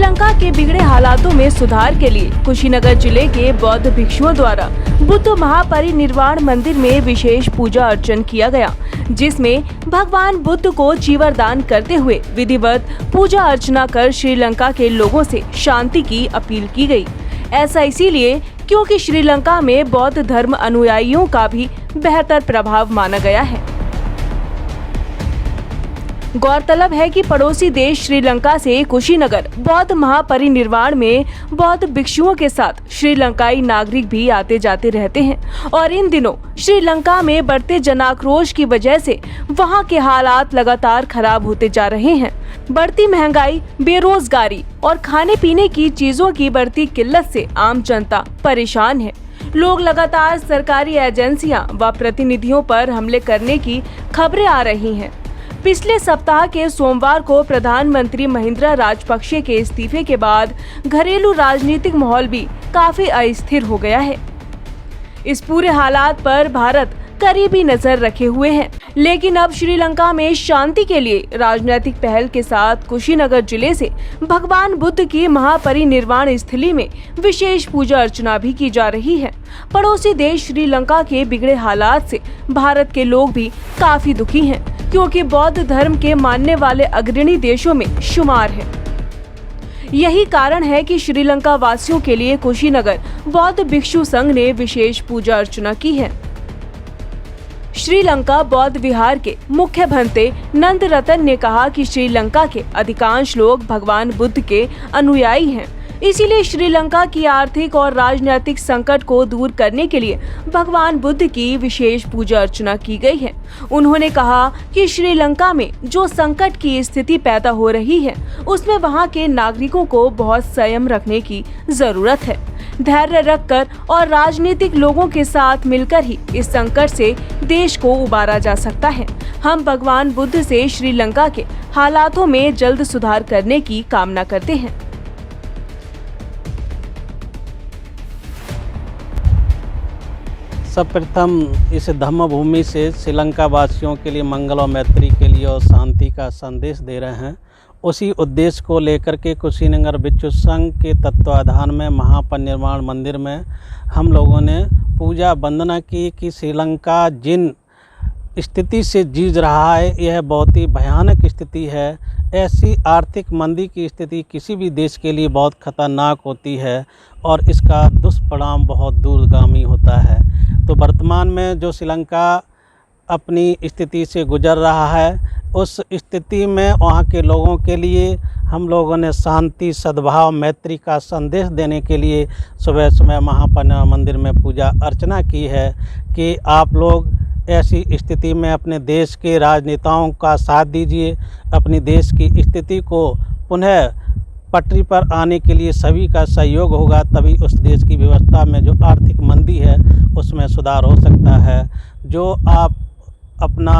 श्रीलंका के बिगड़े हालातों में सुधार के लिए कुशीनगर जिले के बौद्ध भिक्षुओं द्वारा बुद्ध महापरिनिर्वाण मंदिर में विशेष पूजा अर्चन किया गया, जिसमें भगवान बुद्ध को चीवरदान करते हुए विधिवत पूजा अर्चना कर श्रीलंका के लोगों से शांति की अपील की गई। ऐसा इसीलिए क्योंकि श्रीलंका में बौद्ध धर्म अनुयायियों का भी बेहतर प्रभाव माना गया है। गौरतलब है कि पड़ोसी देश श्रीलंका से कुशीनगर बौद्ध महापरिनिर्वाण में बौद्ध भिक्षुओं के साथ श्रीलंकाई नागरिक भी आते जाते रहते हैं और इन दिनों श्रीलंका में बढ़ते जनाक्रोश की वजह से वहां के हालात लगातार खराब होते जा रहे हैं। बढ़ती महंगाई, बेरोजगारी और खाने पीने की चीजों की बढ़ती किल्लत से आम जनता परेशान है। लोग लगातार सरकारी एजेंसियां व प्रतिनिधियों पर हमले करने की खबरें आ रही हैं। पिछले सप्ताह के सोमवार को प्रधानमंत्री महिंद्रा राजपक्षे के इस्तीफे के बाद घरेलू राजनीतिक माहौल भी काफी अस्थिर हो गया है। इस पूरे हालात पर भारत करीबी नजर रखे हुए है, लेकिन अब श्रीलंका में शांति के लिए राजनीतिक पहल के साथ कुशीनगर जिले से भगवान बुद्ध की महापरिनिर्वाण स्थली में विशेष पूजा अर्चना भी की जा रही है। पड़ोसी देश श्रीलंका के बिगड़े हालात से भारत के लोग भी काफी दुखी हैं, क्योंकि बौद्ध धर्म के मानने वाले अग्रणी देशों में शुमार है। यही कारण है कि श्रीलंका वासियों के लिए कुशीनगर बौद्ध भिक्षु संघ ने विशेष पूजा अर्चना की है। श्रीलंका बौद्ध विहार के मुख्य भंते नंद रतन ने कहा कि श्रीलंका के अधिकांश लोग भगवान बुद्ध के अनुयायी हैं, इसीलिए श्रीलंका की आर्थिक और राजनीतिक संकट को दूर करने के लिए भगवान बुद्ध की विशेष पूजा अर्चना की गई है। उन्होंने कहा कि श्रीलंका में जो संकट की स्थिति पैदा हो रही है, उसमें वहां के नागरिकों को बहुत संयम रखने की जरूरत है। धैर्य रखकर और राजनीतिक लोगों के साथ मिलकर ही इस संकट से देश को उबारा जा सकता है। हम भगवान बुद्ध से श्रीलंका के हालातों में जल्द सुधार करने की कामना करते हैं। सर्वप्रथम इस धम्म भूमि से श्रीलंका वासियों के लिए मंगल और मैत्री के लिए और शांति का संदेश दे रहे हैं। उसी उद्देश्य को लेकर के कुशीनगर भिक्षु संघ के तत्वाधान में महापरिनिर्वाण मंदिर में हम लोगों ने पूजा वंदना की कि श्रीलंका जिन स्थिति से जूझ रहा है, यह बहुत ही भयानक स्थिति है। ऐसी आर्थिक मंदी की स्थिति किसी भी देश के लिए बहुत खतरनाक होती है और इसका दुष्परिणाम बहुत दूरगामी होता है। तो वर्तमान में जो श्रीलंका अपनी स्थिति से गुजर रहा है, उस स्थिति में वहाँ के लोगों के लिए हम लोगों ने शांति, सद्भाव, मैत्री का संदेश देने के लिए सुबह सुबह महापरिनिर्वाण मंदिर में पूजा अर्चना की है कि आप लोग ऐसी स्थिति में अपने देश के राजनेताओं का साथ दीजिए। अपनी देश की स्थिति को पुनः पटरी पर आने के लिए सभी का सहयोग होगा, तभी उस देश की व्यवस्था में जो आर्थिक मंदी है उसमें सुधार हो सकता है। जो आप अपना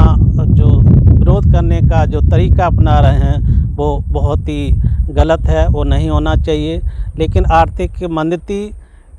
जो विरोध करने का जो तरीका अपना रहे हैं वो बहुत ही गलत है, वो नहीं होना चाहिए। लेकिन आर्थिक मंदी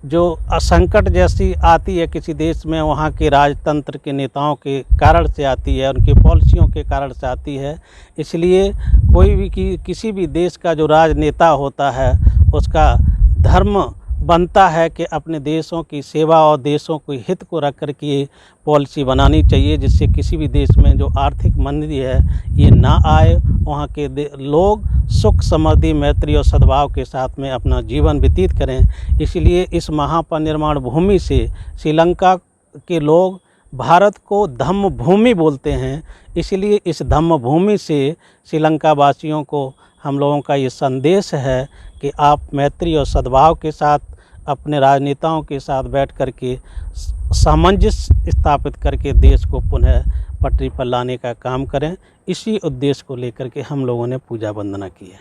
जो संकट जैसी आती है किसी देश में, वहाँ के राजतंत्र के नेताओं के कारण से आती है, उनकी पॉलिसियों के कारण से आती है। इसलिए कोई भी किसी भी देश का जो राजनेता होता है, उसका धर्म बनता है कि अपने देशों की सेवा और देशों के हित को रख कर के पॉलिसी बनानी चाहिए, जिससे किसी भी देश में जो आर्थिक मंदी है ये ना आए। वहाँ के लोग सुख, समृद्धि, मैत्री और सद्भाव के साथ में अपना जीवन व्यतीत करें। इसलिए इस महापरिनिर्वाण भूमि से श्रीलंका के लोग भारत को धम्म भूमि बोलते हैं। इसलिए इस धम्म भूमि से श्रीलंका वासियों को हम लोगों का ये संदेश है कि आप मैत्री और सद्भाव के साथ अपने राजनेताओं के साथ बैठ कर के सामंजस्य स्थापित करके देश को पुनः पटरी पर लाने का काम करें। इसी उद्देश्य को लेकर के हम लोगों ने पूजा वंदना की है।